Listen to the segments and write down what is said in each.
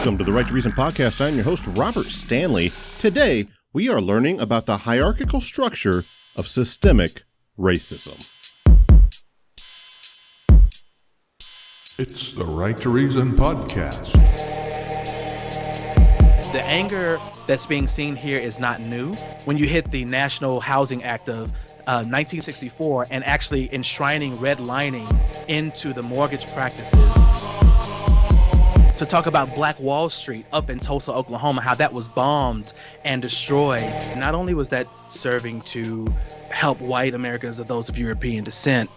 Welcome to the Right to Reason podcast. I'm your host, Robert Stanley. Today, we are learning about the hierarchical structure of systemic racism. It's the Right to Reason podcast. The anger that's being seen here is not new. When you hit the National Housing Act of 1964 and actually enshrining redlining into the mortgage practices, to talk about Black Wall Street up in Tulsa, Oklahoma, how that was bombed and destroyed. Not only was that serving to help white Americans or those of European descent,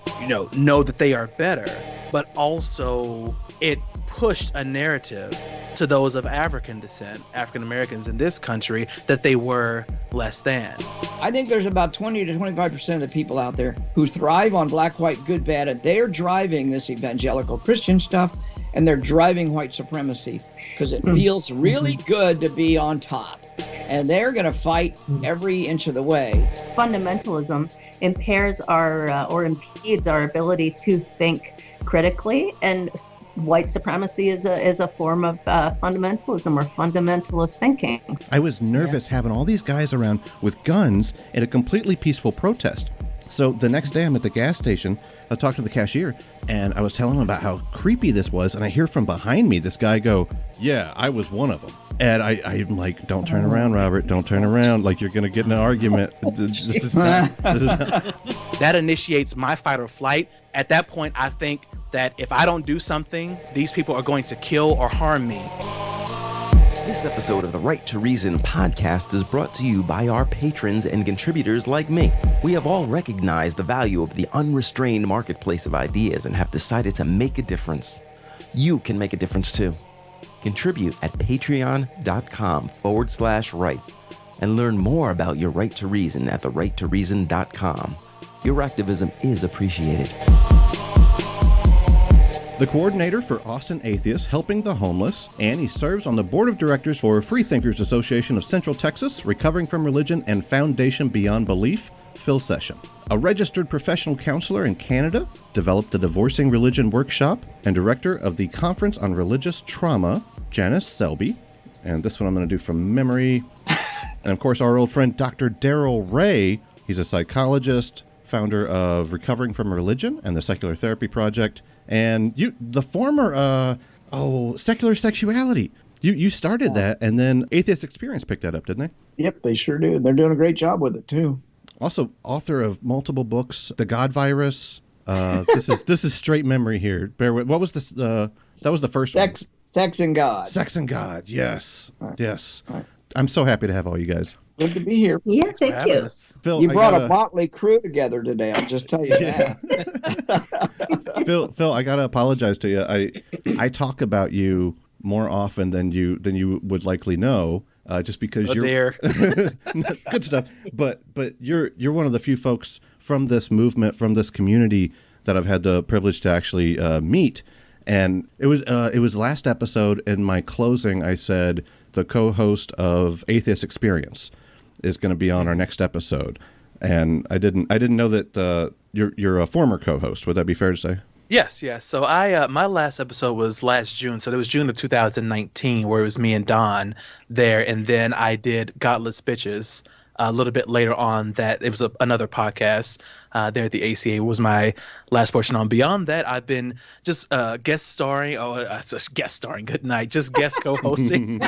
know that they are better, but also it pushed a narrative to those of African descent, African Americans in this country, that they were less than. I think there's about 20 to 25% of the people out there who thrive on black, white, good, bad, and they're driving this evangelical Christian stuff, and they're driving white supremacy because it feels really good to be on top. And they're going to fight every inch of the way. Fundamentalism impairs or impedes our ability to think critically, and white supremacy is a form of fundamentalism or fundamentalist thinking. I was nervous having all these guys around with guns in a completely peaceful protest. So the next day I'm at the gas station, I talked to the cashier, and I was telling him about how creepy this was, and I hear from behind me this guy go, "Yeah, I was one of them." And I'm like, "Don't turn around, Robert, don't turn around, like you're going to get in an argument." This is not. That initiates my fight or flight. At that point, I think that if I don't do something, these people are going to kill or harm me. This episode of the Right to Reason podcast is brought to you by our patrons and contributors like me. We have all recognized the value of the unrestrained marketplace of ideas and have decided to make a difference. You can make a difference too. Contribute at patreon.com/right and learn more about your right to reason at therighttoreason.com. Your activism is appreciated. The coordinator for Austin Atheists Helping the Homeless, and he serves on the board of directors for Freethinkers Association of Central Texas, Recovering from Religion, and Foundation Beyond Belief, Fil Session. A registered professional counselor in Canada, developed the Divorcing Religion Workshop, and director of the Conference on Religious Trauma, Janice Selbie. And this one I'm going to do from memory. And of course, our old friend, Dr. Darrel Ray. He's a psychologist, founder of Recovering from Religion and the Secular Therapy Project. And the former, Secular Sexuality. You started that, and then Atheist Experience picked that up, didn't they? Yep, they sure do. They're doing a great job with it, too. Also, author of multiple books, The God Virus. This is straight memory here. Bear with. What was this? That was the first one. Sex and God. Sex and God. Yes. Right. Yes. Right. I'm so happy to have all you guys. Good to be here. Yeah, thank you. Phil, You brought a motley crew together today, I'll just tell you that. Phil, I gotta apologize to you. I talk about you more often than you would likely know, just because you're good stuff. But you're one of the few folks from this movement, from this community, that I've had the privilege to actually meet. And it was last episode in my closing. I said the co-host of Atheist Experience is going to be on our next episode, and I didn't know that you're a former co-host. Would that be fair to say? Yes. So my last episode was last June. So it was June of 2019, where it was me and Don there. And then I did Godless Bitches a little bit later on. That it was another podcast there at the ACA. Was my last portion on. Beyond that, I've been just guest starring. Just guest starring. Good night. Just guest co-hosting.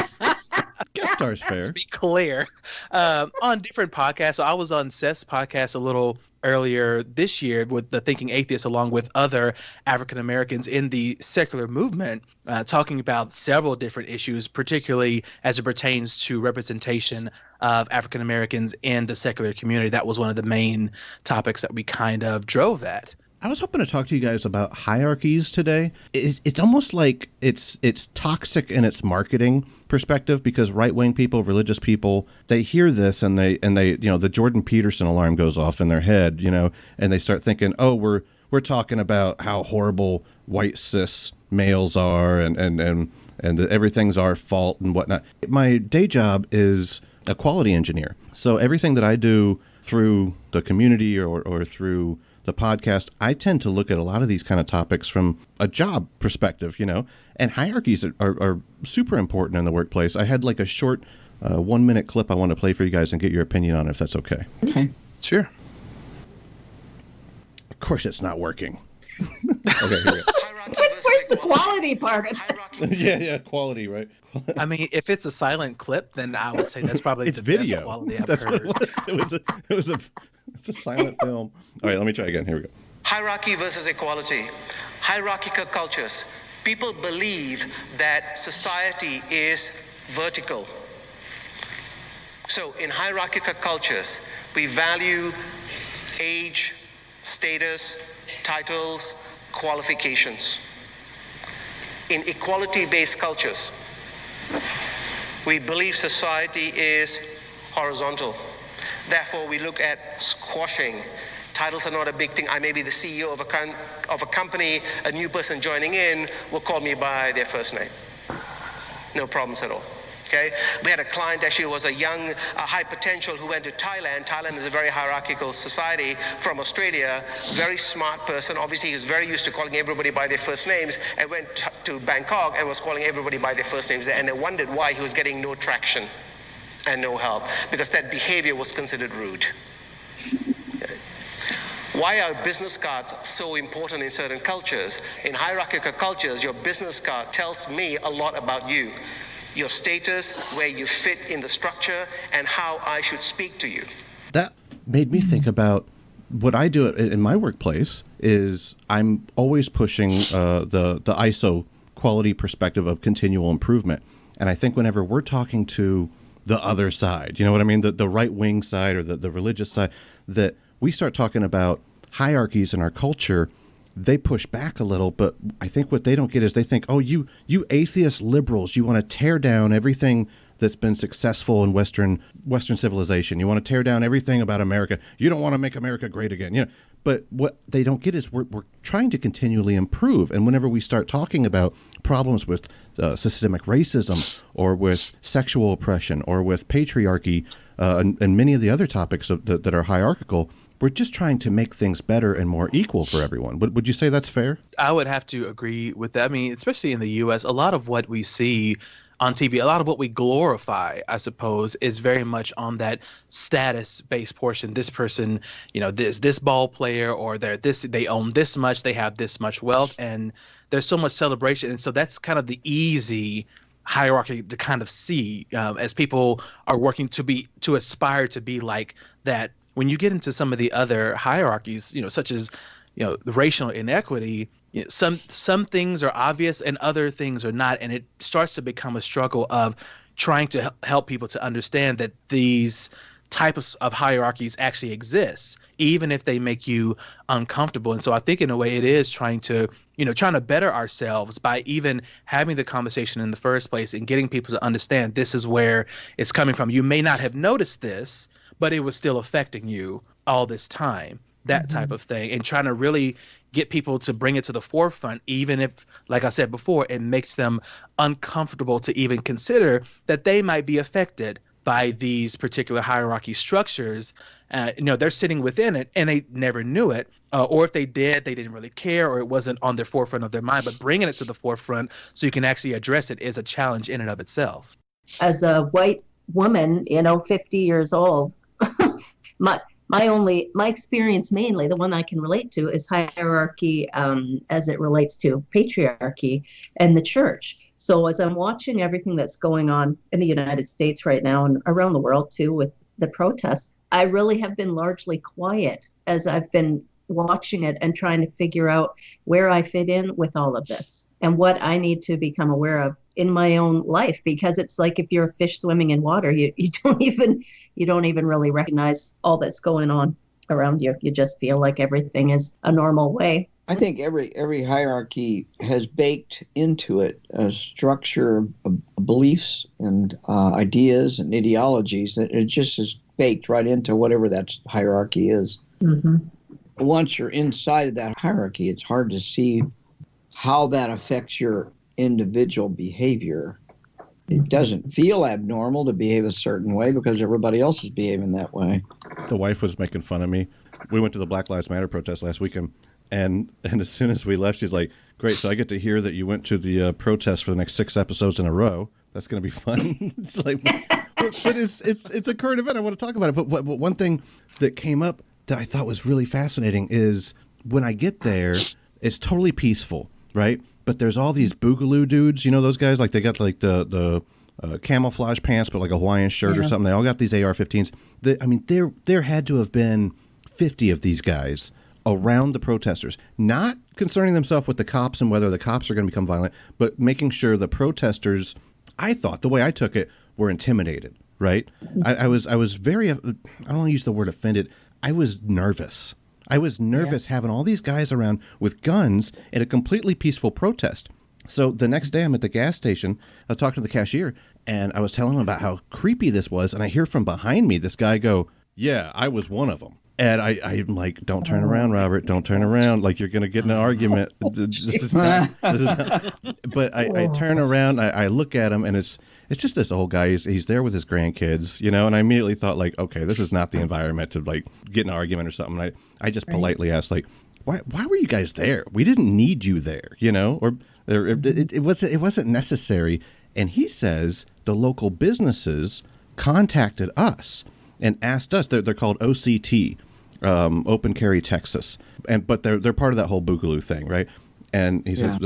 Guest stars fair. To be clear, on different podcasts. So I was on Seth's podcast a little earlier this year with the Thinking Atheist, along with other African Americans in the secular movement, talking about several different issues, particularly as it pertains to representation of African Americans in the secular community. That was one of the main topics that we kind of drove at. I was hoping to talk to you guys about hierarchies today. It's almost like it's toxic in its marketing perspective, because right-wing people, religious people, they hear this and they the Jordan Peterson alarm goes off in their head, and they start thinking, oh, we're talking about how horrible white cis males are and that everything's our fault and whatnot. My day job is a quality engineer, so everything that I do through the community or through the podcast, I tend to look at a lot of these kind of topics from a job perspective, and hierarchies are super important in the workplace. I had like a short 1 minute clip I want to play for you guys and get your opinion on it, if that's okay. Okay. Sure. Of course it's not working. Okay, here we go. Where's the quality part of it? Yeah, quality, right? I mean, if it's a silent clip, then I would say that's probably It's the video. best quality I've That's heard. what it was. It's a silent film. All right, let me try again. Here we go. Hierarchy versus equality. Hierarchical cultures. People believe that society is vertical. So in hierarchical cultures, we value age, status, titles, qualifications. In equality-based cultures, we believe society is horizontal. Therefore, we look at squashing. Titles are not a big thing. I may be the CEO of a company. A new person joining in will call me by their first name. No problems at all. Okay? We had a client actually who was a young, high potential who went to Thailand. Thailand is a very hierarchical society, from Australia. Very smart person. Obviously, he was very used to calling everybody by their first names, and went to Bangkok and was calling everybody by their first names. And they wondered why he was getting no traction and no help, because that behavior was considered rude. Okay. Why are business cards so important in certain cultures? In hierarchical cultures, your business card tells me a lot about you. Your status, where you fit in the structure, and how I should speak to you. That made me think about what I do in my workplace. Is I'm always pushing the ISO quality perspective of continual improvement. And I think whenever we're talking to the other side, you know what I mean, the right-wing side or the religious side, that we start talking about hierarchies in our culture, they push back a little, but I think what they don't get is they think, oh, you atheist liberals, you want to tear down everything that's been successful in Western civilization. You want to tear down everything about America. You don't want to make America great again. But what they don't get is we're trying to continually improve. And whenever we start talking about problems with systemic racism or with sexual oppression or with patriarchy and many of the other topics that are hierarchical, we're just trying to make things better and more equal for everyone. Would you say that's fair? I would have to agree with that. I mean, especially in the U.S., a lot of what we see on TV, a lot of what we glorify, I suppose, is very much on that status-based portion. This person, this ball player, or they own this much, they have this much wealth, and there's so much celebration. And so that's kind of the easy hierarchy to kind of see as people are working to aspire to be like that. When you get into some of the other hierarchies, such as, the racial inequity, some things are obvious and other things are not. And it starts to become a struggle of trying to help people to understand that these types of hierarchies actually exist, even if they make you uncomfortable. And so I think in a way it is trying to better ourselves by even having the conversation in the first place and getting people to understand this is where it's coming from. You may not have noticed this, but it was still affecting you all this time, that type of thing, and trying to really get people to bring it to the forefront, even if, like I said before, it makes them uncomfortable to even consider that they might be affected by these particular hierarchy structures. They're sitting within it and they never knew it, or if they did, they didn't really care, or it wasn't on their forefront of their mind. But bringing it to the forefront so you can actually address it is a challenge in and of itself. As a white woman, 50 years old, my experience, mainly the one I can relate to, is hierarchy as it relates to patriarchy and the church. So as I'm watching everything that's going on in the United States right now and around the world too with the protests, I really have been largely quiet as I've been watching it and trying to figure out where I fit in with all of this and what I need to become aware of in my own life, because it's like if you're a fish swimming in water, you don't even really recognize all that's going on around you. You just feel like everything is a normal way. I think every hierarchy has baked into it a structure of beliefs and ideas and ideologies that it just is baked right into whatever that hierarchy is. Mm-hmm. Once you're inside of that hierarchy, it's hard to see how that affects your individual behavior It doesn't feel abnormal to behave a certain way because everybody else is behaving that way. The wife was making fun of me. We went to the Black Lives Matter protest last weekend, and as soon as we left, she's like, "Great, so I get to hear that you went to the protest for the next 6 episodes in a row. That's going to be fun." It's like, but it's a current event. I want to talk about it. But one thing that came up that I thought was really fascinating is when I get there, it's totally peaceful, right? But there's all these boogaloo dudes, you know, those guys, like they got like the camouflage pants, but like a Hawaiian shirt or something. They all got these AR-15s. There had to have been 50 of these guys around the protesters, not concerning themselves with the cops and whether the cops are going to become violent, but making sure the protesters, I thought, the way I took it, were intimidated, right? I was very, I don't want to use the word offended. I was nervous. Having all these guys around with guns at a completely peaceful protest. So the next day I'm at the gas station. I was talking to the cashier, and I was telling him about how creepy this was. And I hear from behind me this guy go, "Yeah, I was one of them." And I'm like, "Don't turn around, Robert. Don't turn around. Like, you're going to get in an argument." This is not. But I turn around, I look at him, and it's just this old guy. He's there with his grandkids, you know, and I immediately thought, like, okay, this is not the environment to, like, get in an argument or something. I just politely asked, like, why were you guys there? We didn't need you there, you know, or it wasn't necessary. And he says the local businesses contacted us and asked us. They're called OCT, Open Carry Texas, but they're part of that whole Boogaloo thing, right? And he says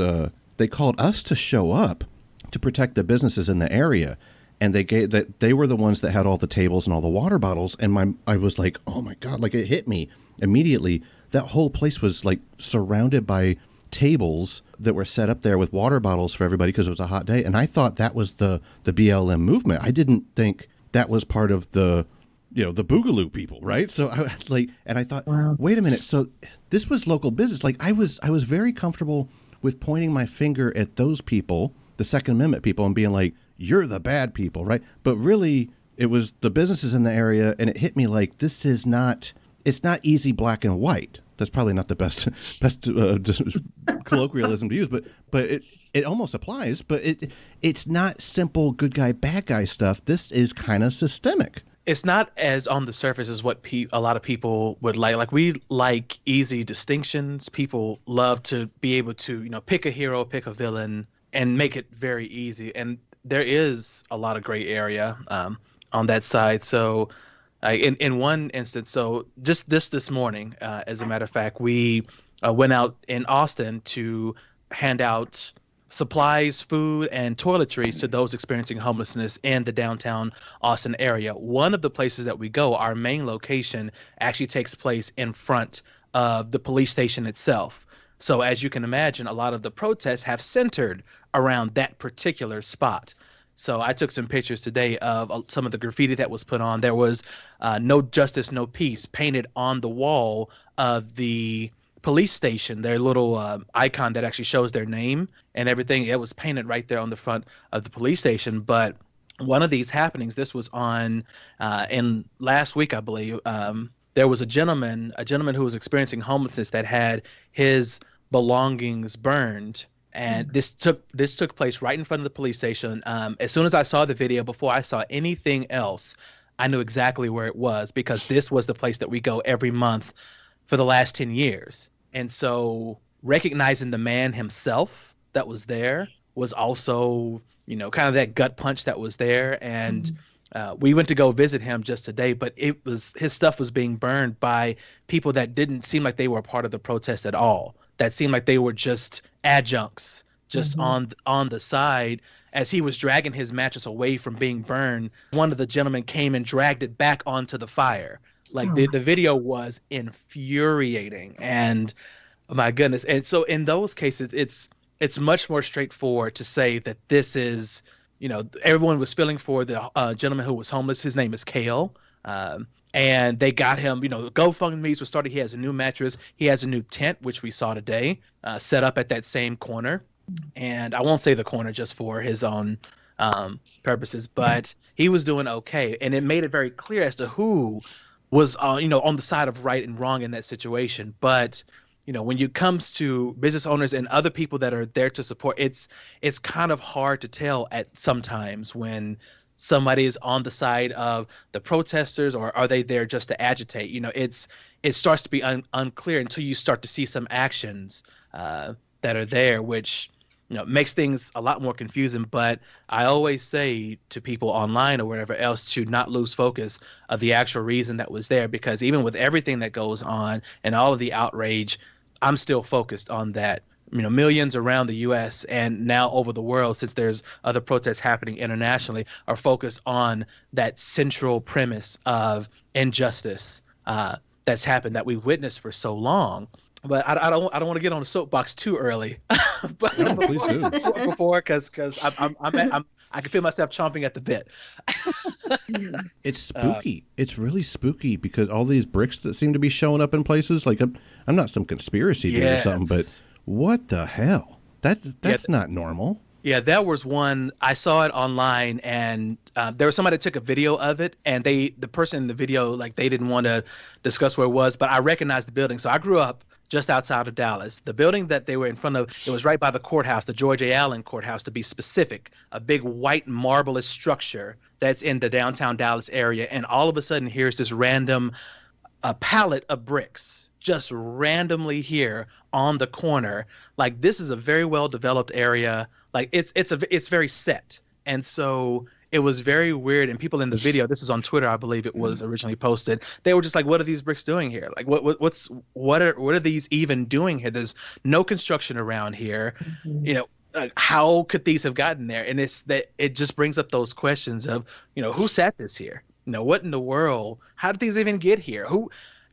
they called us to show up to protect the businesses in the area, and they were the ones that had all the tables and all the water bottles. And I was like, oh my God, like it hit me immediately. That whole place was like surrounded by tables that were set up there with water bottles for everybody because it was a hot day. And I thought that was the BLM movement. I didn't think that was part of the Boogaloo people, right? So I thought, wow. Wait a minute. So this was local business. Like I was very comfortable with pointing my finger at those people, the Second Amendment people, and being like, you're the bad people, right? But really, it was the businesses in the area, and it hit me like it's not easy black and white. That's probably not the best colloquialism to use, but it almost applies. But it's not simple good guy, bad guy stuff. This is kind of systemic. It's not as on the surface as what a lot of people would like. Like, we like easy distinctions. People love to be able to, pick a hero, pick a villain, and make it very easy. And there is a lot of gray area on that side. So in one instance, so just this morning, as a matter of fact, we went out in Austin to hand out supplies, food, and toiletries to those experiencing homelessness in the downtown Austin area. One of the places that we go, our main location, actually takes place in front of the police station itself. So as you can imagine, a lot of the protests have centered around that particular spot. So I took some pictures today of some of the graffiti that was put on. There was "No Justice, No Peace" painted on the wall of the police station, their little icon that actually shows their name and everything. It was painted right there on the front of the police station. But one of these happenings, this was on in last week, I believe, there was a gentleman who was experiencing homelessness that had his belongings burned. And this took place right in front of the police station. As soon as I saw the video, before I saw anything else, I knew exactly where it was, because this was the place that we go every month for the last 10 years. And so recognizing the man himself that was there was also, kind of that gut punch that was there. And we went to go visit him just today, but his stuff was being burned by people that didn't seem like they were a part of the protest at all. That seemed like they were just adjuncts, just on the side. As he was dragging his mattress away from being burned, one of the gentlemen came and dragged it back onto the fire. Like the video was infuriating, and oh my goodness. And so in those cases, it's much more straightforward to say that this is, everyone was feeling for the gentleman who was homeless. His name is Kale. And they got him, GoFundMe's were started. He has a new mattress. He has a new tent, which we saw today, set up at that same corner. And I won't say the corner just for his own purposes, but he was doing okay. And it made it very clear as to who was, on the side of right and wrong in that situation. But when it comes to business owners and other people that are there to support, it's kind of hard to tell at sometimes when somebody is on the side of the protesters or are they there just to agitate. It starts to be unclear until you start to see some actions that are there, which makes things a lot more confusing. But I always say to people online or whatever else to not lose focus of the actual reason that was there, because even with everything that goes on and all of the outrage, I'm still focused on that. Millions around the U.S. and now over the world, since there's other protests happening internationally, are focused on that central premise of injustice that's happened, that we've witnessed for so long. But I don't want to get on the soapbox too early. But No, please do. before, because I can feel myself chomping at the bit. It's spooky. It's really spooky because all these bricks that seem to be showing up in places, like I'm not some conspiracy dude or something, but what the hell? That's not normal. Yeah, that was one. I saw it online, and there was somebody that took a video of it, and the person in the video, like, they didn't want to discuss where it was, but I recognized the building. So I grew up just outside of Dallas. The building that they were in front of, it was right by the courthouse, the George A. Allen courthouse to be specific, a big white marble structure that's in the downtown Dallas area. And all of a sudden, here's this random pallet of bricks just randomly here on the corner. Like, this is a very well developed area. Like, it's very set. And so it was very weird. And people in the video, this is on Twitter, I believe it was originally posted, they were just like, what are these bricks doing here? Like, what are these even doing here? There's no construction around here. How could these have gotten there? And it just brings up those questions of, who sat this here? What in the world? How did these even get here?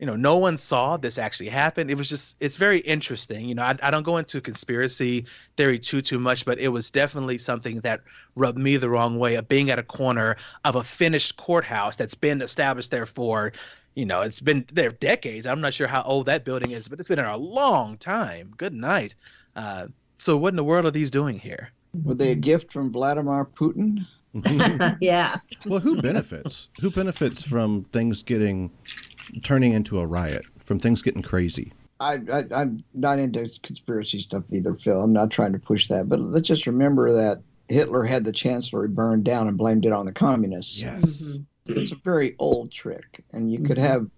No one saw this actually happen. It's very interesting. I don't go into conspiracy theory too much, but it was definitely something that rubbed me the wrong way of being at a corner of a finished courthouse that's been established there for, it's been there decades. I'm not sure how old that building is, but it's been there a long time. Good night. So what in the world are these doing here? Were they a gift from Vladimir Putin? Yeah. Well, who benefits? Who benefits from things turning into a riot, from things getting crazy? I'm not into conspiracy stuff either, Phil. I'm not trying to push that. But let's just remember that Hitler had the chancellery burned down and blamed it on the communists. Yes. Mm-hmm. It's a very old trick. And you could have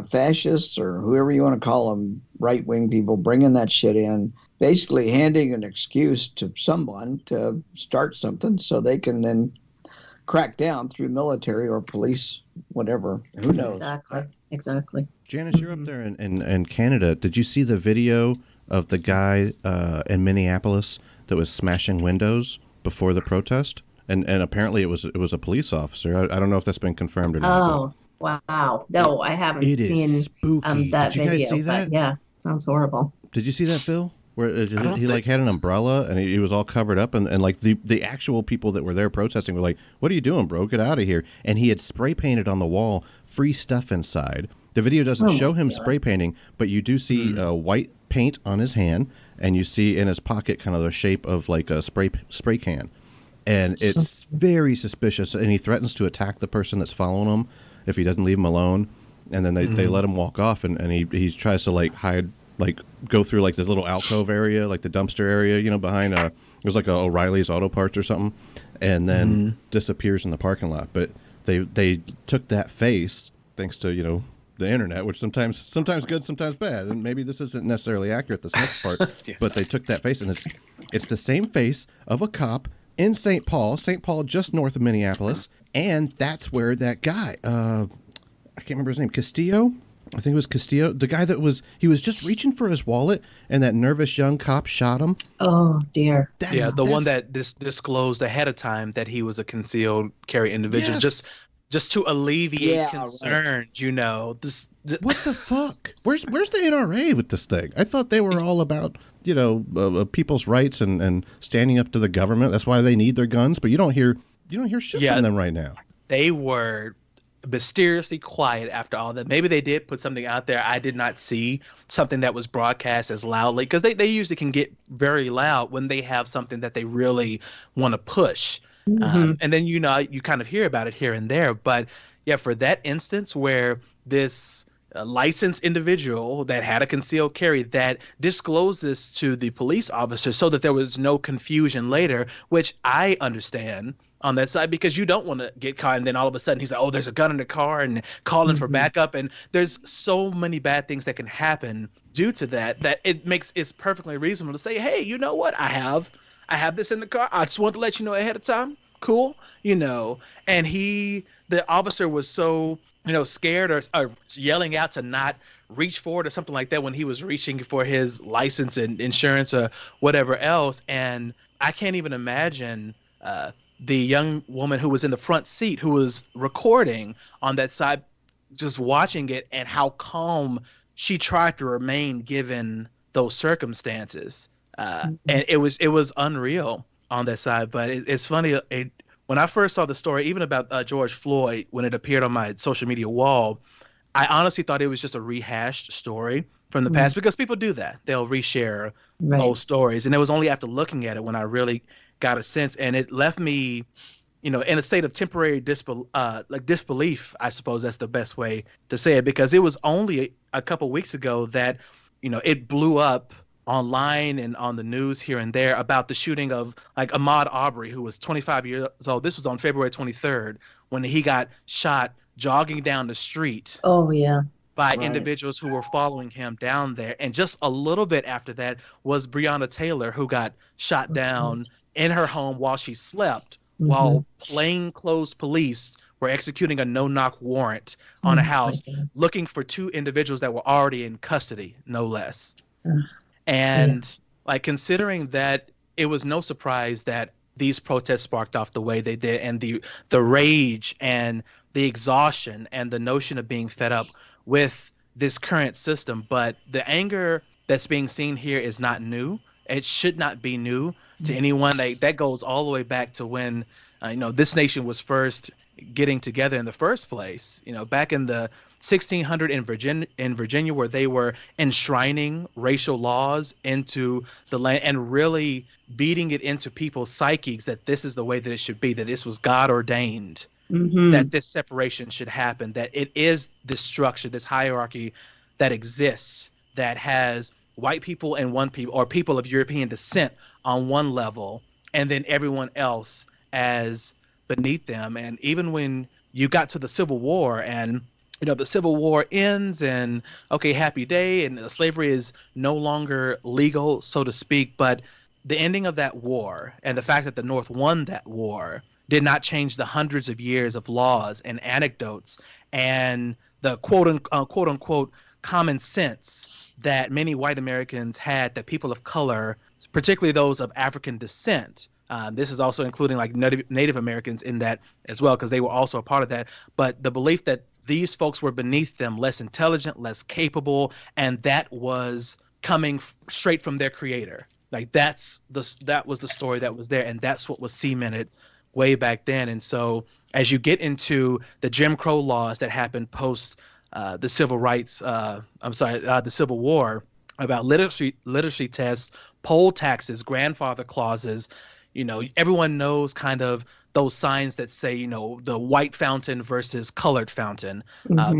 fascists or whoever you want to call them, right-wing people, bringing that shit in, basically handing an excuse to someone to start something so they can then crack down through military or police, whatever. Who knows? Exactly. Janice, you're up there in Canada. Did you see the video of the guy in Minneapolis that was smashing windows before the protest? And apparently it was a police officer. I don't know if that's been confirmed or not. Oh, wow. No, I haven't seen is spooky. that Did you guys video. see that? But yeah, sounds horrible. Did you see that, Phil? Where he like had an umbrella and he was all covered up and like the actual people that were there protesting were like, "What are you doing, bro? Get out of here!" And he had spray painted on the wall "free stuff inside." The video doesn't show him spray painting, but you do see white paint on his hand, and you see in his pocket kind of the shape of like a spray can, and it's very suspicious. And he threatens to attack the person that's following him if he doesn't leave him alone. And then they let him walk off, and he tries to like hide. Like go through like the little alcove area, like the dumpster area, behind it was like a O'Reilly's Auto Parts or something, and then disappears in the parking lot. But they took that face thanks to the internet, which sometimes good, sometimes bad, and maybe this isn't necessarily accurate, this next part. Yeah. But they took that face, and it's the same face of a cop in St. Paul, just north of Minneapolis, and that's where that guy, I can't remember his name, Castillo. I think it was Castillo, the guy he was just reaching for his wallet, and that nervous young cop shot him. Oh, dear. The one that disclosed ahead of time that he was a concealed carry individual, yes. just to alleviate concerns, right. What the fuck? Where's the NRA with this thing? I thought they were all about, people's rights and standing up to the government. That's why they need their guns, but you don't hear shit from them right now. They were mysteriously quiet after all that. Maybe they did put something out there. I did not see something that was broadcast as loudly, because they usually can get very loud when they have something that they really want to push. And then you kind of hear about it here and there. But yeah, for that instance where this licensed individual that had a concealed carry that disclosed this to the police officer so that there was no confusion later, which I understand on that side, because you don't want to get caught and then all of a sudden he's like, oh, there's a gun in the car and calling for backup. And there's so many bad things that can happen due to that it's perfectly reasonable to say, hey, you know what? I have this in the car. I just want to let you know ahead of time. Cool. And the officer was so, scared or yelling out to not reach forward or something like that when he was reaching for his license and insurance or whatever else. And I can't even imagine the young woman who was in the front seat who was recording on that side, just watching it, and how calm she tried to remain given those circumstances. And it was unreal on that side. But it's funny. When I first saw the story, even about George Floyd, when it appeared on my social media wall, I honestly thought it was just a rehashed story from the past, because people do that. They'll reshare old stories. And it was only after looking at it when I really got a sense, and it left me, in a state of temporary disbelief. I suppose that's the best way to say it, because it was only a couple weeks ago that, it blew up online and on the news here and there about the shooting of like Ahmaud Arbery, who was 25 years old. This was on February 23rd when he got shot jogging down the street. Oh, yeah. By individuals who were following him down there. And just a little bit after that was Breonna Taylor, who got shot down in her home while she slept, while plainclothes police were executing a no-knock warrant on a house, looking for two individuals that were already in custody, no less. And considering that, it was no surprise that these protests sparked off the way they did, and the rage and the exhaustion and the notion of being fed up with this current system. But the anger that's being seen here is not new. It should not be new to anyone. That goes all the way back to when this nation was first getting together in the first place. Back in the 1600 in Virginia, where they were enshrining racial laws into the land and really beating it into people's psyches that this is the way that it should be, that this was God ordained, that this separation should happen, that it is this structure, this hierarchy that exists, that has white people and or people of European descent on one level, and then everyone else as beneath them. And even when you got to the Civil War, and the Civil War ends, and okay, happy day, and slavery is no longer legal, so to speak, but the ending of that war and the fact that the North won that war did not change the hundreds of years of laws and anecdotes and the quote unquote common sense that many white Americans had, that people of color, particularly those of African descent, this is also including like Native Americans in that as well, because they were also a part of that, but the belief that these folks were beneath them, less intelligent, less capable, and that was coming straight from their creator. Like that was the story that was there, and that's what was cemented way back then. And so as you get into the Jim Crow laws that happened post the Civil War, about literacy tests, poll taxes, grandfather clauses, everyone knows kind of those signs that say, the white fountain versus colored fountain,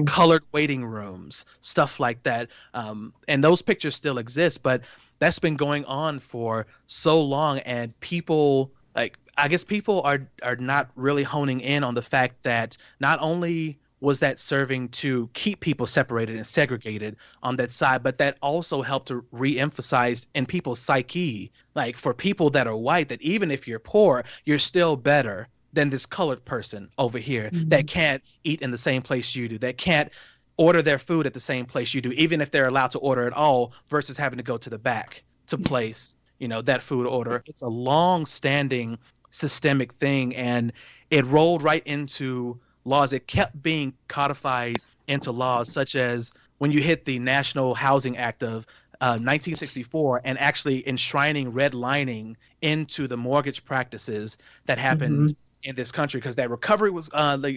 colored waiting rooms, stuff like that. And those pictures still exist, but that's been going on for so long. And people, I guess people are not really honing in on the fact that not only was that serving to keep people separated and segregated on that side, but that also helped to re-emphasize in people's psyche, like for people that are white, that even if you're poor, you're still better than this colored person over here that can't eat in the same place you do, that can't order their food at the same place you do, even if they're allowed to order it all, versus having to go to the back to place, that food order. It's a long-standing systemic thing, and it rolled right into laws. It kept being codified into laws, such as when you hit the National Housing Act of 1964 and actually enshrining redlining into the mortgage practices that happened in this country, because that recovery was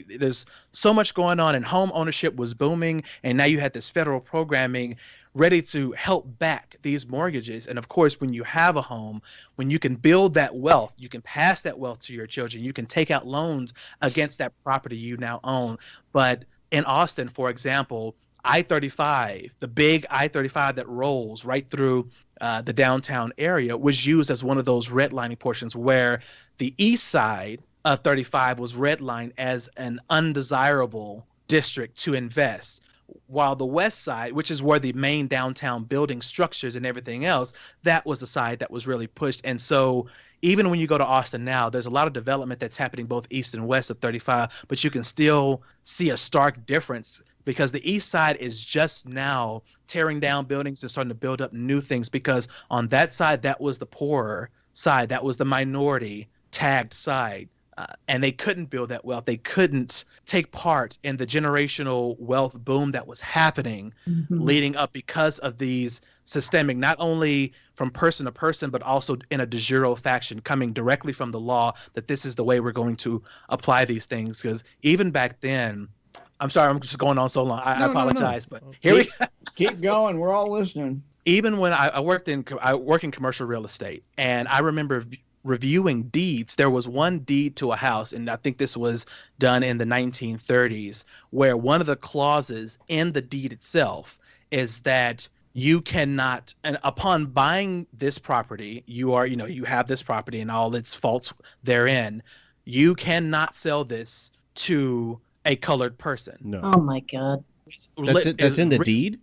there's so much going on and home ownership was booming, and now you had this federal programming ready to help back these mortgages. And of course, when you have a home, when you can build that wealth, you can pass that wealth to your children, you can take out loans against that property you now own. But in Austin, for example, I-35, the big I-35 that rolls right through the downtown area, was used as one of those redlining portions where the east side of 35 was redlined as an undesirable district to invest, while the west side, which is where the main downtown building structures and everything else, that was the side that was really pushed. And so even when you go to Austin now, there's a lot of development that's happening both east and west of 35, but you can still see a stark difference because the east side is just now tearing down buildings and starting to build up new things, because on that side, that was the poorer side, that was the minority tagged side. And they couldn't build that wealth. They couldn't take part in the generational wealth boom that was happening leading up because of these systemic, not only from person to person, but also in a de jure fashion coming directly from the law, that this is the way we're going to apply these things. Because even back then, I'm sorry, I'm just going on so long. I apologize, but here we keep going. We're all listening. Even when I work in commercial real estate, and I remember reviewing deeds, there was one deed to a house, and I think this was done in the 1930s, where one of the clauses in the deed itself is that you cannot, and upon buying this property, you have this property and all its faults therein, you cannot sell this to a colored person. No. Oh my God. That's in the deed?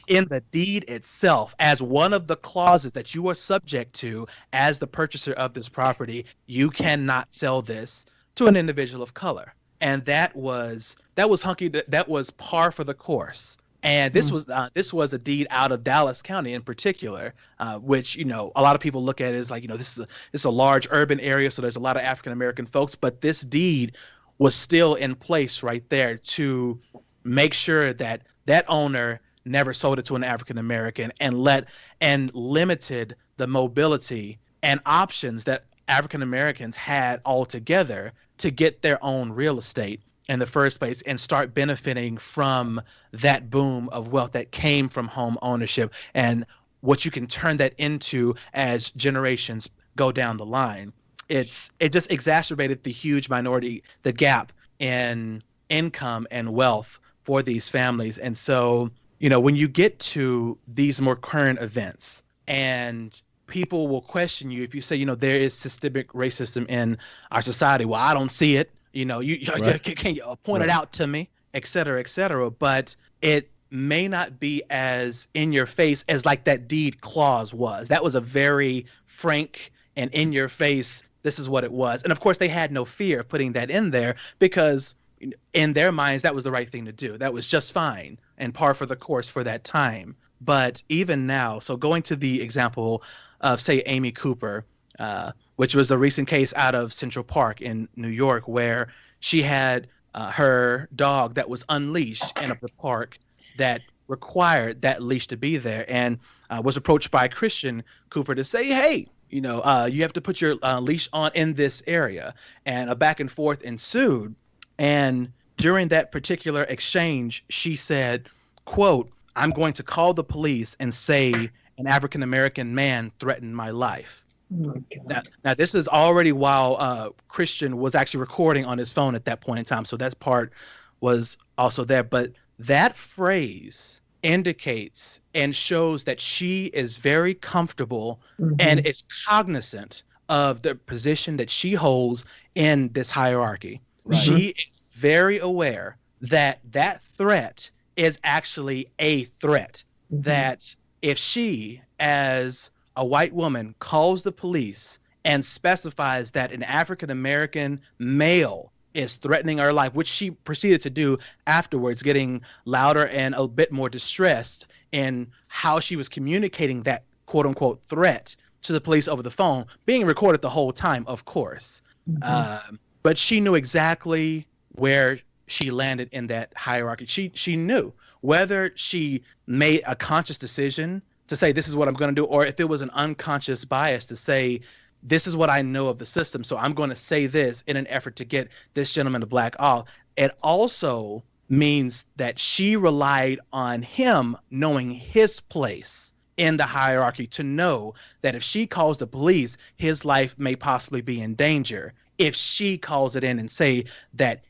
In the deed itself, as one of the clauses that you are subject to as the purchaser of this property, you cannot sell this to an individual of color. And that was that was par for the course. And this was a deed out of Dallas County in particular, which, a lot of people look at it as like, this is a large urban area, so there's a lot of African American folks, but this deed was still in place right there to make sure that that owner never sold it to an African American, and limited the mobility and options that African Americans had altogether to get their own real estate in the first place and start benefiting from that boom of wealth that came from home ownership, and what you can turn that into as generations go down the line. It just exacerbated the gap in income and wealth for these families. And so, when you get to these more current events, and people will question you if you say, there is systemic racism in our society. Well, I don't see it. Right. Can you point it out to me, et cetera, et cetera. But it may not be as in your face as like that deed clause was. That was a very frank and in your face, this is what it was. And of course, they had no fear of putting that in there because in their minds, that was the right thing to do. That was just fine and par for the course for that time. But even now, so going to the example of, say, Amy Cooper, which was a recent case out of Central Park in New York, where she had her dog that was unleashed in a park that required that leash to be there, and was approached by Christian Cooper to say, hey, you have to put your leash on in this area. And a back and forth ensued. And during that particular exchange, she said, quote, "I'm going to call the police and say an African-American man threatened my life." Oh my God. Now, this is already while Christian was actually recording on his phone at that point in time. So that part was also there. But that phrase indicates and shows that she is very comfortable and is cognizant of the position that she holds in this hierarchy. Right. She is very aware that that threat is actually a threat, that if she, as a white woman, calls the police and specifies that an African-American male is threatening her life, which she proceeded to do afterwards, getting louder and a bit more distressed in how she was communicating that quote-unquote threat to the police over the phone, being recorded the whole time, of course. But she knew exactly where she landed in that hierarchy. She knew whether she made a conscious decision to say, this is what I'm going to do, or if it was an unconscious bias to say, this is what I know of the system, so I'm going to say this in an effort to get this gentleman to black off. It also means that she relied on him knowing his place in the hierarchy to know that if she calls the police, his life may possibly be in danger. If she calls it in and say that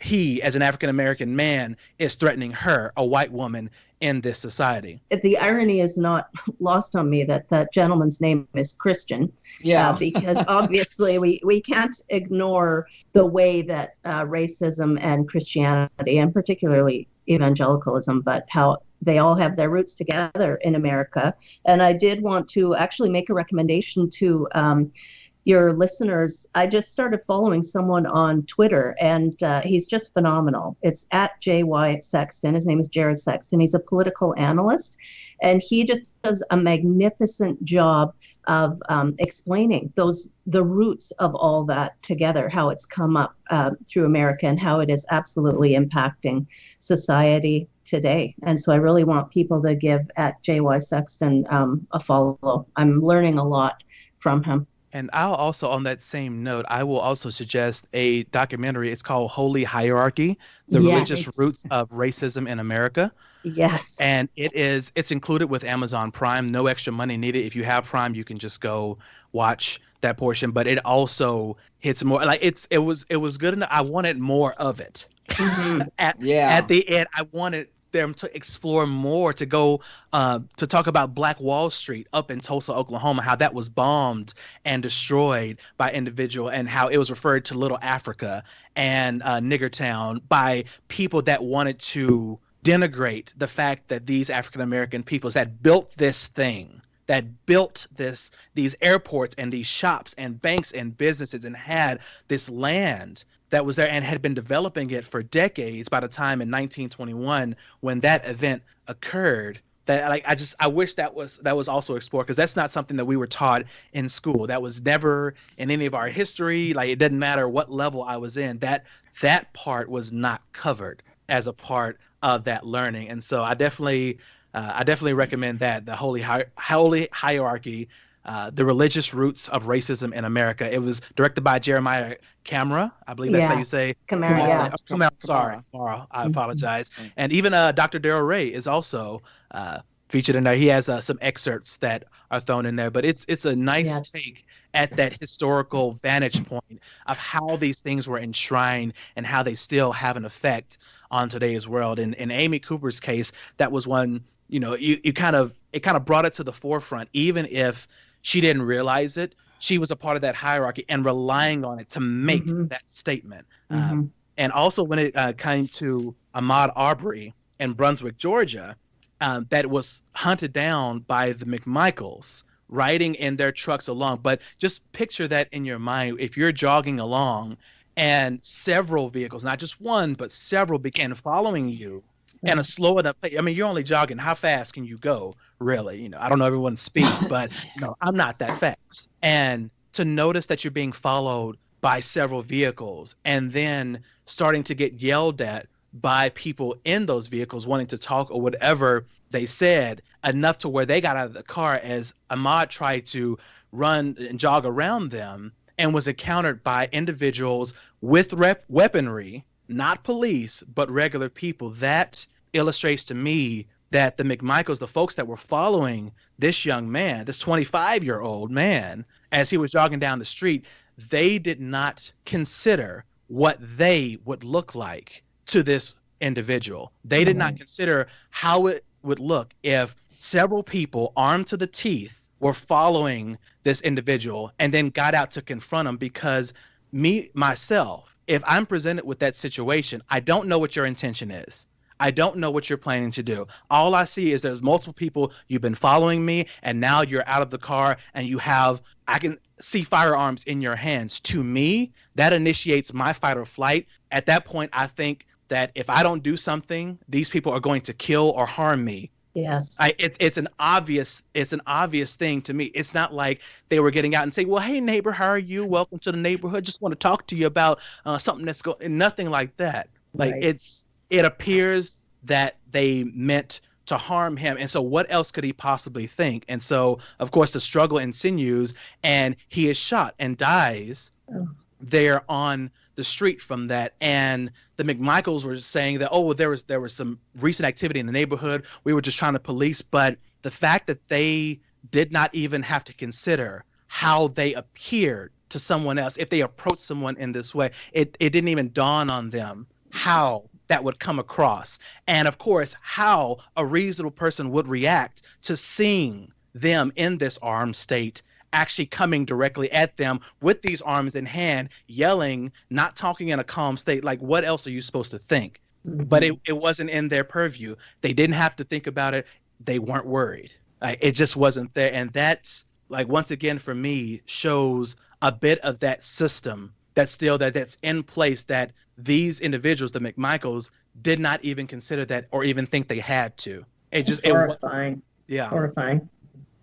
he, as an African American man, is threatening her, a white woman, in this society. The irony is not lost on me that that gentleman's name is Christian. Yeah. Because obviously we can't ignore the way that racism and Christianity, and particularly evangelicalism, but how they all have their roots together in America. And I did want to actually make a recommendation to your listeners. I just started following someone on Twitter, and he's just phenomenal. It's at JY Sexton. His name is Jared Sexton. He's a political analyst, and he just does a magnificent job of explaining the roots of all that together, how it's come up through America and how it is absolutely impacting society today. And so I really want people to give at JY Sexton a follow. I'm learning a lot from him. And I'll also, on that same note, I will also suggest a documentary. It's called Holy Hierarchy, The Religious Roots of Racism in America. Yes. And it's included with Amazon Prime. No extra money needed. If you have Prime, you can just go watch that portion. But it also hits more like it was good enough. I wanted more of it. Mm-hmm. At the end, I wanted them to explore more, to go to talk about Black Wall Street up in Tulsa, Oklahoma, how that was bombed and destroyed by individual, and how it was referred to Little Africa and Niggertown by people that wanted to denigrate the fact that these African American peoples that built this thing, that built these airports and these shops and banks and businesses and had this land that was there and had been developing it for decades. By the time in 1921, when that event occurred, that I wish that was also explored, because that's not something that we were taught in school. That was never in any of our history. Like, it didn't matter what level I was in. That part was not covered as a part of that learning. And so I definitely recommend that, the Holy Hierarchy, The Religious Roots of Racism in America. It was directed by Jeremiah Camara. I believe that's how you say. Camara. Sorry, Camara. I apologize. And even Dr. Darrel Ray is also featured in there. He has some excerpts that are thrown in there, but it's a nice take at that historical vantage point of how these things were enshrined and how they still have an effect on today's world. In Amy Cooper's case, that was one, it kind of brought it to the forefront, even if she didn't realize it. She was a part of that hierarchy and relying on it to make that statement. And also when it came to Ahmaud Arbery in Brunswick, Georgia, that was hunted down by the McMichaels, riding in their trucks along. But just picture that in your mind. If you're jogging along and several vehicles, not just one, but several, began following you and a slow enough pace. I mean, you're only jogging. How fast can you go, really? I don't know everyone's speed, but I'm not that fast. And to notice that you're being followed by several vehicles and then starting to get yelled at by people in those vehicles wanting to talk or whatever they said, enough to where they got out of the car as Ahmaud tried to run and jog around them and was encountered by individuals with weaponry, not police, but regular people. That illustrates to me that the McMichaels, the folks that were following this young man, this 25-year-old man, as he was jogging down the street, they did not consider what they would look like to this individual. They did not consider how it would look if several people armed to the teeth were following this individual and then got out to confront him. Because myself, if I'm presented with that situation, I don't know what your intention is. I don't know what you're planning to do. All I see is there's multiple people, you've been following me, and now you're out of the car and I can see firearms in your hands. To me, that initiates my fight or flight. At that point, I think that if I don't do something, these people are going to kill or harm me. Yes. It's an obvious thing to me. It's not like they were getting out and saying, well, hey, neighbor, how are you? Welcome to the neighborhood. Just want to talk to you about something that's going, nothing like that. Like it appears that they meant to harm him. And so what else could he possibly think? And so, of course, the struggle continues and he is shot and dies there on the street from that. And the McMichaels were saying that, there was some recent activity in the neighborhood. We were just trying to police. But the fact that they did not even have to consider how they appeared to someone else, if they approach someone in this way, it didn't even dawn on them how that would come across. And of course, how a reasonable person would react to seeing them in this armed state, actually coming directly at them with these arms in hand, yelling, not talking in a calm state. Like, what else are you supposed to think? But it wasn't in their purview. They didn't have to think about it. They weren't worried. It just wasn't there. And that's, like, once again, for me, shows a bit of that system that's in place, that these individuals, the McMichaels, did not even consider that or even think they had to. It's horrifying. Yeah. Horrifying.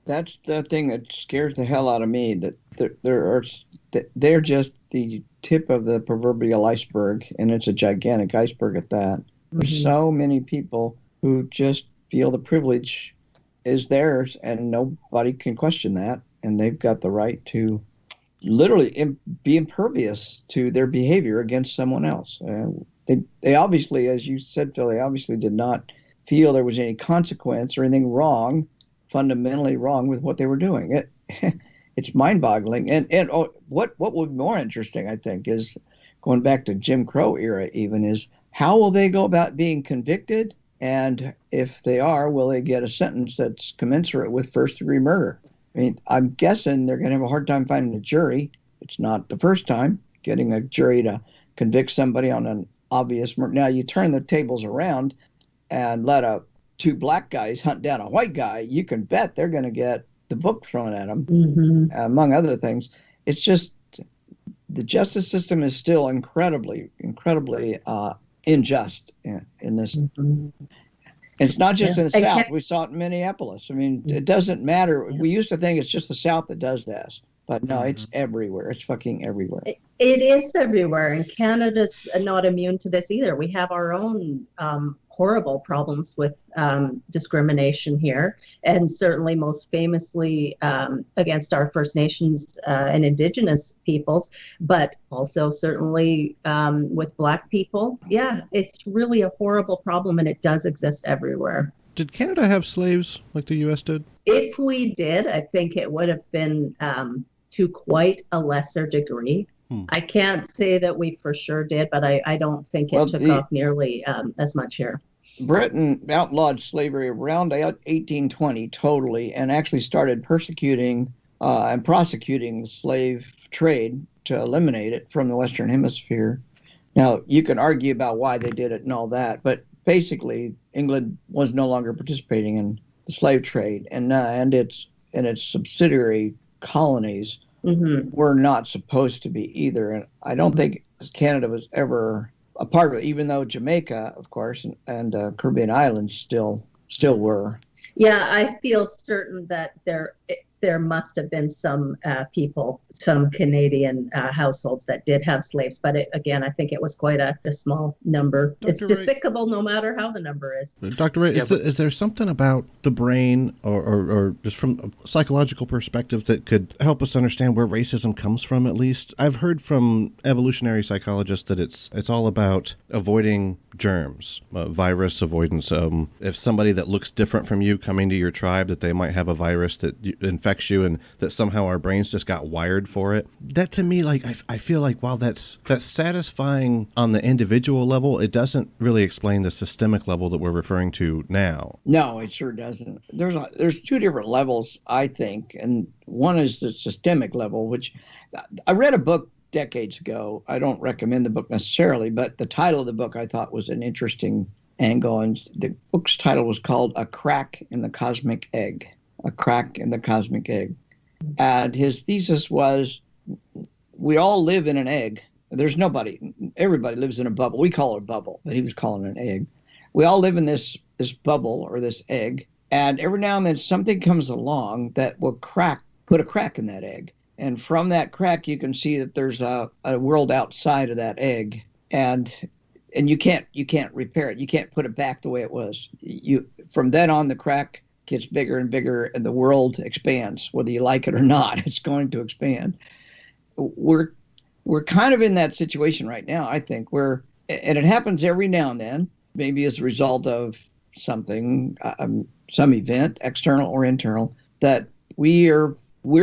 That's the thing that scares the hell out of me, that they're just the tip of the proverbial iceberg, and it's a gigantic iceberg at that. There's so many people who just feel the privilege is theirs, and nobody can question that, and they've got the right to literally be impervious to their behavior against someone else. They obviously, as you said, Phil, they obviously did not feel there was any consequence or anything wrong, fundamentally wrong with what they were doing. It's mind-boggling. And what would be more interesting, I think, is going back to Jim Crow era even, is how will they go about being convicted? And if they are, will they get a sentence that's commensurate with first-degree murder? I mean, I'm guessing they're going to have a hard time finding a jury. It's not the first time getting a jury to convict somebody on an obvious murder. Now, you turn the tables around and let two black guys hunt down a white guy, you can bet they're going to get the book thrown at them, among other things. It's just the justice system is still incredibly unjust in this. It's not just in the South. We saw it in Minneapolis. I mean, it doesn't matter. We used to think it's just the South that does this, but no, it's everywhere. It's fucking everywhere. It is everywhere, and Canada's not immune to this either. We have our own horrible problems with discrimination here, and certainly most famously against our First Nations and Indigenous peoples, but also certainly with Black people. Yeah, it's really a horrible problem, and it does exist everywhere. Did Canada have slaves like the U.S. did? If we did, I think it would have been to quite a lesser degree. I can't say that we for sure did, but I don't think it took off nearly as much here. Britain outlawed slavery around 1820 totally, and actually started persecuting and prosecuting the slave trade to eliminate it from the Western Hemisphere. Now, you can argue about why they did it and all that, but basically England was no longer participating in the slave trade, and its subsidiary colonies were not supposed to be either. And I don't think Canada was ever a part of it, even though Jamaica, of course, and Caribbean islands still were. Yeah, I feel certain that there must have been some people, some Canadian households that did have slaves, but again, I think it was quite a small number. Dr. It's despicable no matter how the number is. Dr. Ray, is there something about the brain or just from a psychological perspective that could help us understand where racism comes from, at least? I've heard from evolutionary psychologists that it's all about avoiding germs, virus avoidance. If somebody that looks different from you coming to your tribe, that they might have a virus that infects you, and that somehow our brains just got wired for it. That to me, like, I feel like while that's satisfying on the individual level, it doesn't really explain the systemic level that we're referring to now. No, it sure doesn't. There's two different levels, I think, and one is the systemic level, which I read a book decades ago. I don't recommend the book necessarily, but the title of the book I thought was an interesting angle, and the book's title was called A Crack in the Cosmic Egg. A Crack in the Cosmic Egg. And his thesis was, we all live in an egg. Everybody lives in a bubble. We call it a bubble, but he was calling it an egg. We all live in this bubble or this egg, and every now and then something comes along that will put a crack in that egg. And from that crack, you can see that there's a world outside of that egg, and you can't repair it. You can't put it back the way it was. From then on, the crack gets bigger and bigger, and the world expands. Whether you like it or not, it's going to expand. We're kind of in that situation right now, I think, and it happens every now and then, maybe as a result of something, some event, external or internal, that we're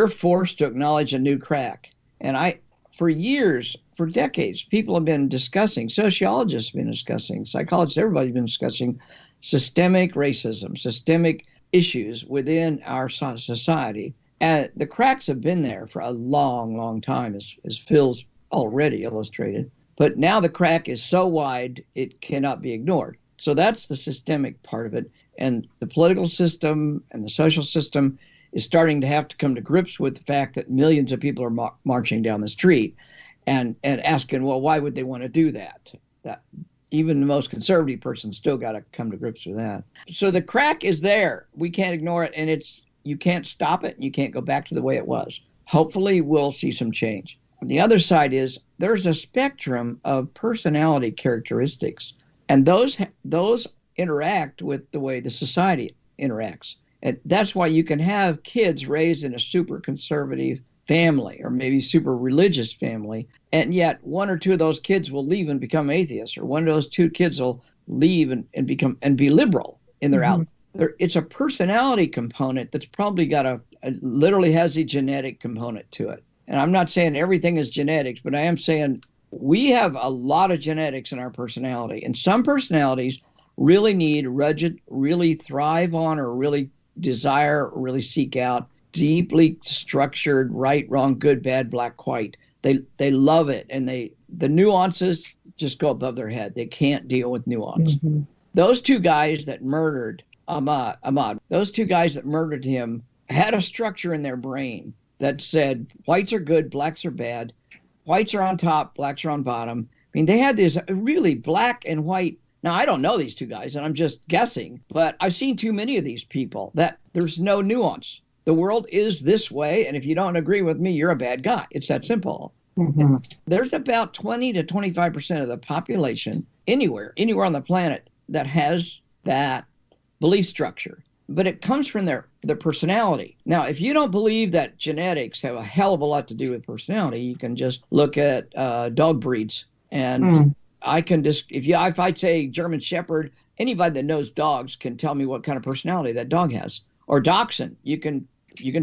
forced to acknowledge a new crack. And for years, for decades, people have been discussing, sociologists have been discussing, psychologists, everybody's been discussing systemic racism, systemic issues within our society. And the cracks have been there for a long, long time, as Phil's already illustrated. But now the crack is so wide, it cannot be ignored. So that's the systemic part of it. And the political system and the social system is starting to have to come to grips with the fact that millions of people are marching down the street and asking, well, why would they want to do that? That even the most conservative person still got to come to grips with that. So the crack is there. We can't ignore it. And you can't stop it. You can't go back to the way it was. Hopefully we'll see some change. The other side is there's a spectrum of personality characteristics, and those interact with the way the society interacts. And that's why you can have kids raised in a super conservative family or maybe super religious family, and yet one or two of those kids will leave and become atheists, or one of those two kids will leave and be liberal in their outlook. It's a personality component that's probably got literally has a genetic component to it. And I'm not saying everything is genetics, but I am saying we have a lot of genetics in our personality. And some personalities really need really thrive on, or really desire, or really seek out deeply structured right, wrong, good, bad, black, white. They love it. And the nuances just go above their head. They can't deal with nuance. Mm-hmm. Those two guys that murdered Ahmaud, those two guys that murdered him had a structure in their brain that said whites are good, blacks are bad, whites are on top, blacks are on bottom. I mean, they had this really black and white. Now, I don't know these two guys, and I'm just guessing, but I've seen too many of these people that there's no nuance. The world is this way, and if you don't agree with me, you're a bad guy. It's that simple. Mm-hmm. There's about 20 to 25% of the population anywhere on the planet that has that belief structure, but it comes from their personality. Now, if you don't believe that genetics have a hell of a lot to do with personality, you can just look at dog breeds. And I can just, if I say German Shepherd, anybody that knows dogs can tell me what kind of personality that dog has. Or Dachshund, you can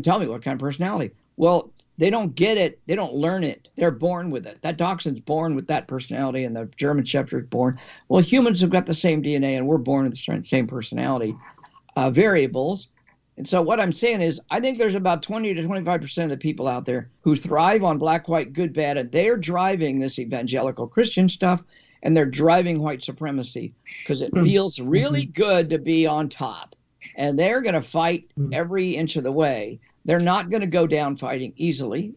tell me what kind of personality. Well, they don't get it. They don't learn it. They're born with it. That Dachshund's born with that personality, and the German Shepherd's born. Well, humans have got the same DNA, and we're born with the same personality variables. And so what I'm saying is, I think there's about 20 to 25% of the people out there who thrive on black, white, good, bad, and they're driving this evangelical Christian stuff, and they're driving white supremacy because it feels really good to be on top. And they're going to fight every inch of the way. They're not going to go down fighting easily.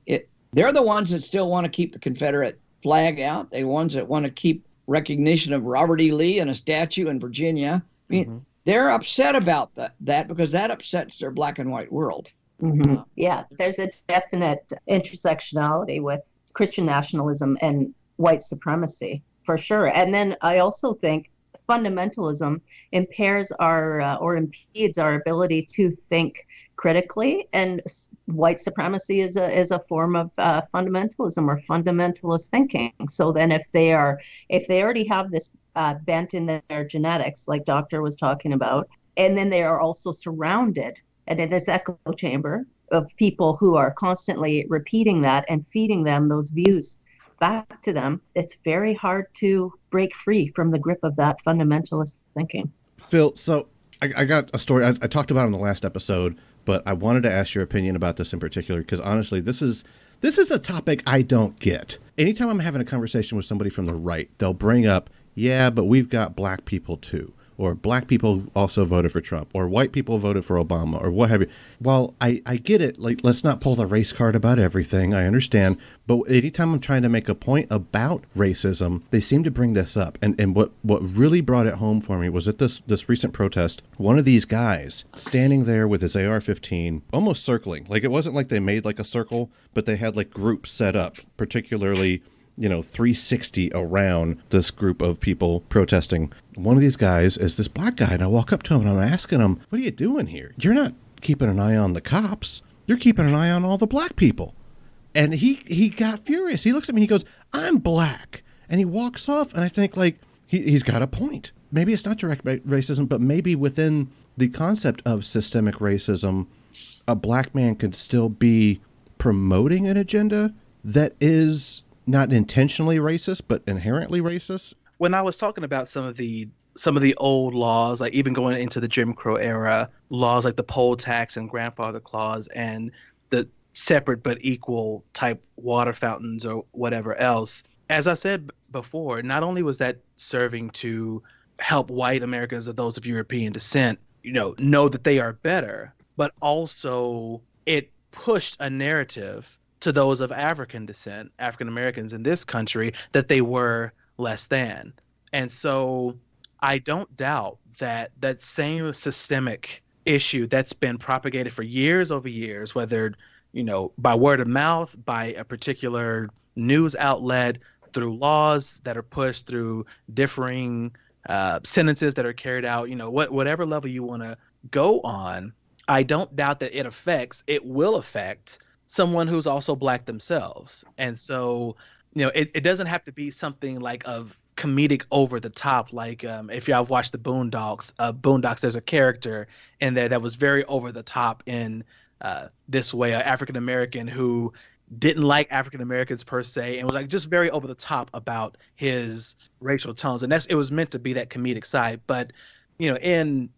They're the ones that still want to keep the Confederate flag out. They're the ones that want to keep recognition of Robert E. Lee and a statue in Virginia. I mean, they're upset about that because that upsets their black and white world. Mm-hmm. Yeah, there's a definite intersectionality with Christian nationalism and white supremacy, for sure. And then I also think fundamentalism impairs or impedes our ability to think critically, and white supremacy is a form of fundamentalism or fundamentalist thinking. So then if they already have this bent in their genetics, like Doctor was talking about, and then they are also surrounded and in this echo chamber of people who are constantly repeating that and feeding them those views back to them, it's very hard to break free from the grip of that fundamentalist thinking. Phil, so I got a story I talked about in the last episode, but I wanted to ask your opinion about this in particular because honestly, this is a topic I don't get. Anytime I'm having a conversation with somebody from the right, they'll bring up, yeah, but we've got black people too. Or black people also voted for Trump, or white people voted for Obama, or what have you. Well, I get it. Like, let's not pull the race card about everything. I understand. But anytime I'm trying to make a point about racism, they seem to bring this up. And what really brought it home for me was at this recent protest, one of these guys standing there with his AR-15, almost circling. Like, it wasn't like they made like a circle, but they had like groups set up, particularly 360 around this group of people protesting. One of these guys is this black guy, and I walk up to him and I'm asking him, what are you doing here? You're not keeping an eye on the cops. You're keeping an eye on all the black people. And he got furious. He looks at me, he goes, I'm black. And he walks off, and I think, like, he's got a point. Maybe it's not direct racism, but maybe within the concept of systemic racism, a black man could still be promoting an agenda that is not intentionally racist, but inherently racist? When I was talking about some of the old laws, like even going into the Jim Crow era, laws like the poll tax and grandfather clause and the separate but equal type water fountains or whatever else, as I said before, not only was that serving to help white Americans or those of European descent, know that they are better, but also it pushed a narrative to those of African descent, African Americans in this country, that they were less than. And so I don't doubt that that same systemic issue that's been propagated for years over years, whether, by word of mouth, by a particular news outlet, through laws that are pushed, through differing sentences that are carried out, whatever level you want to go on, I don't doubt that it will affect someone who's also Black themselves. And so, it doesn't have to be something like of comedic over the top. Like if y'all have watched the Boondocks, there's a character in there that was very over the top in this way, an African American who didn't like African Americans per se and was like just very over the top about his racial tones. And it was meant to be that comedic side. But, in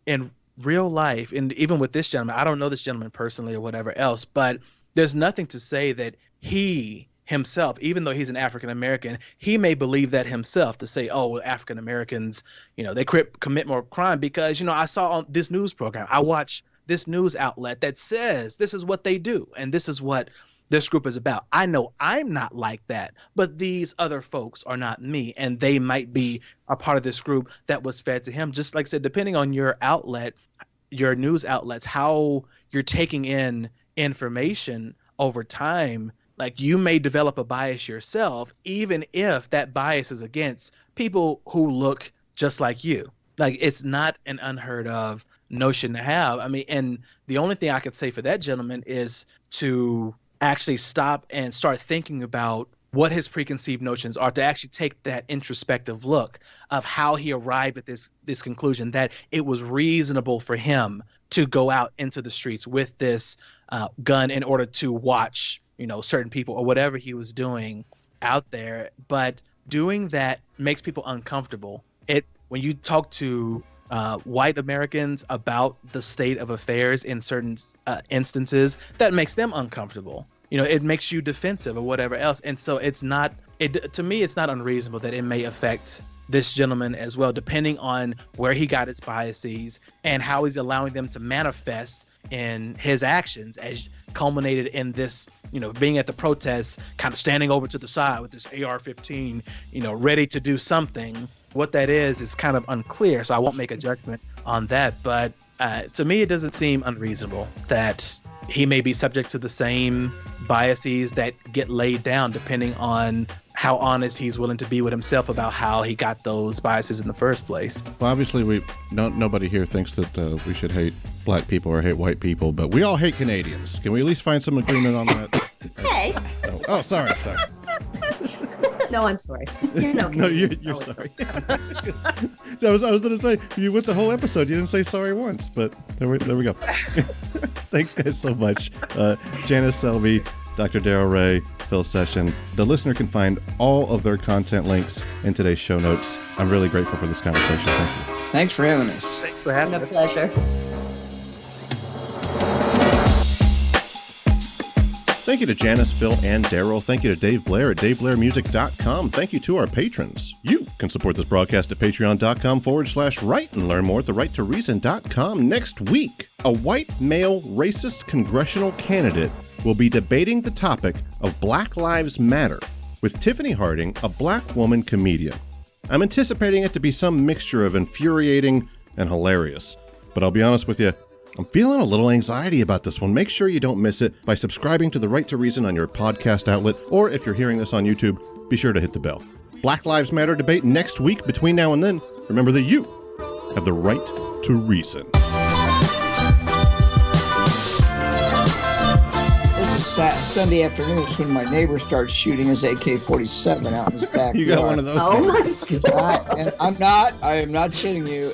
real life, and even with this gentleman, I don't know this gentleman personally or whatever else, but there's nothing to say that he himself, even though he's an African American, he may believe that himself, to say, oh, well, African Americans, they commit more crime because, I saw on this news program, I watch this news outlet that says this is what they do and this is what this group is about. I know I'm not like that, but these other folks are not me, and they might be a part of this group that was fed to him. Just like I said, depending on your outlet, your news outlets, how you're taking in information over time, like you may develop a bias yourself, even if that bias is against people who look just like you. Like, it's not an unheard of notion to have. I mean, and the only thing I could say for that gentleman is to actually stop and start thinking about what his preconceived notions are, to actually take that introspective look of how he arrived at this conclusion that it was reasonable for him to go out into the streets with this gun in order to watch, certain people or whatever he was doing out there. But doing that makes people uncomfortable. When you talk to white Americans about the state of affairs in certain instances, that makes them uncomfortable. It makes you defensive or whatever else. And so to me, it's not unreasonable that it may affect this gentleman as well, depending on where he got his biases and how he's allowing them to manifest in his actions, as culminated in this, being at the protests, kind of standing over to the side with this AR-15, ready to do something. What that is kind of unclear, so I won't make a judgment on that. But to me, it doesn't seem unreasonable that he may be subject to the same biases that get laid down, depending on how honest he's willing to be with himself about how he got those biases in the first place. Well, obviously, nobody here thinks that we should hate Black people or hate white people, but we all hate Canadians. Can we at least find some agreement on that? Hey. Oh, sorry. No, I'm sorry. No, you're sorry. I was going to say, you went the whole episode. You didn't say sorry once, but there we go. Thanks, guys, so much. Janice Selbie, Dr. Darrel Ray, Fil Session. The listener can find all of their content links in today's show notes. I'm really grateful for this conversation. Thank you. Thanks for having us. Thanks for having us. A pleasure. Thank you to Janice, Phil, and Darrel. Thank you to Dave Blair at DaveBlairMusic.com. Thank you to our patrons. You can support this broadcast at Patreon.com/right and learn more at TheRightToReason.com. Next week, a white male racist congressional candidate will be debating the topic of Black Lives Matter with Tiffany Harding, a Black woman comedian. I'm anticipating it to be some mixture of infuriating and hilarious. But I'll be honest with you, I'm feeling a little anxiety about this one. Make sure you don't miss it by subscribing to The Right to Reason on your podcast outlet, or if you're hearing this on YouTube, be sure to hit the bell. Black Lives Matter debate next week. Between now and then, remember that you have the right to reason. Sunday afternoon is when my neighbor starts shooting his AK-47 out in his backyard. You got one of those. Oh my God. And I am not shitting you.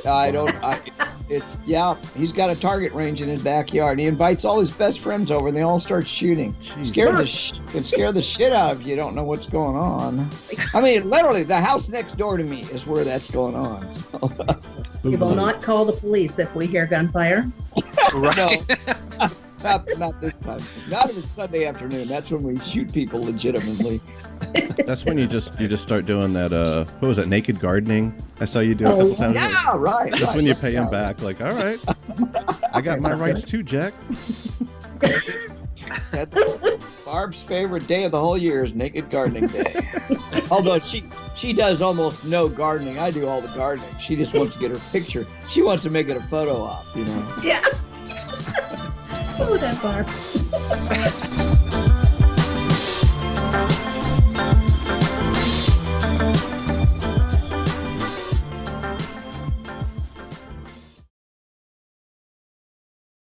He's got a target range in his backyard. He invites all his best friends over, and they all start shooting. Can scare the shit out of you. You don't know what's going on. I mean, literally, the house next door to me is where that's going on. We will not call the police if we hear gunfire. Right. No, not this time. Not if it's Sunday afternoon. That's when we shoot people legitimately. That's when you just start doing that. What was that? Naked gardening. I saw you do a couple times. Yeah, right. That's when you pay him back. Like, all right, I got my rights too, Jack. Barb's favorite day of the whole year is Naked Gardening Day. Although she does almost no gardening. I do all the gardening. She just wants to get her picture. She wants to make it a photo op, you know. Yeah. Oh, that Barb.